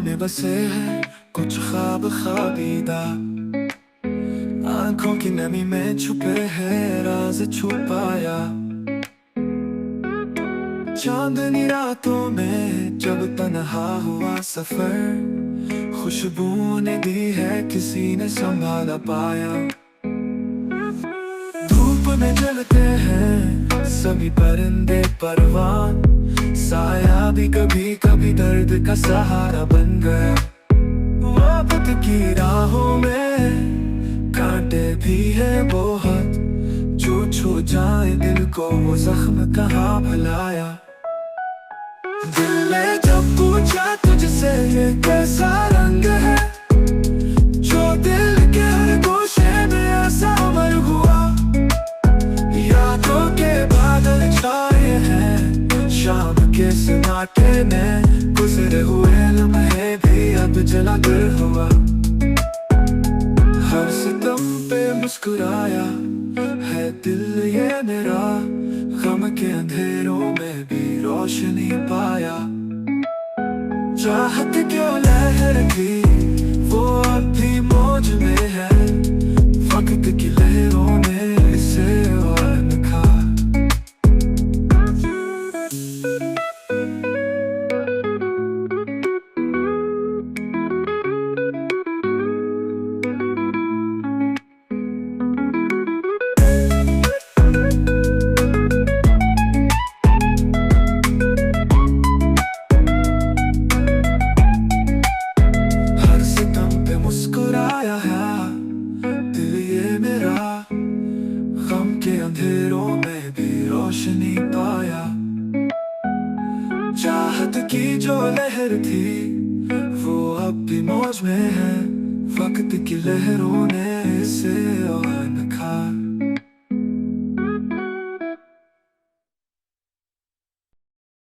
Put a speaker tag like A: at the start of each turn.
A: में बसे हैं कुछ ख्वाब ख्वाबीदा, आंखों की नमी में छुपे है राज छुपाया। चांदनी रातों में जब तन्हा हुआ सफर, खुशबू ने दी है किसी ने संभाला पाया। धूप में जलते हैं सभी परिंदे परवान, साया भी कभी कभी दर्द का सहारा बन गया। वक्त की राहों में कांटे भी है बहुत, जो छू जाए दिल को वो जख्म कहाँ भलाया। दिल ने जब पूछा तुझसे ये कैसा रंग है, जो दिल के हर गोशे में ऐसा अमर हुआ। यादों के बादल छाए हैं शाम के सन्नाटे में, गुजरे हुए लम्हे भी अब जलाकर हुआ। हर सितम पे मुस्कुराया है दिल ये मेरा, गम के अंधेरों में भी रोशनी पाया। चाहत क्यों लहर थी वो अब भी मौज में है, वक्त की लहरों ने इसे और निखा। मुस्कुराया है दिल ये मेरा, गम के अंधेरों में भी रोशनी पाया। चाहत की जो लहर थी वो अब भी मौज में है, वक्त की लहरों ने इसे और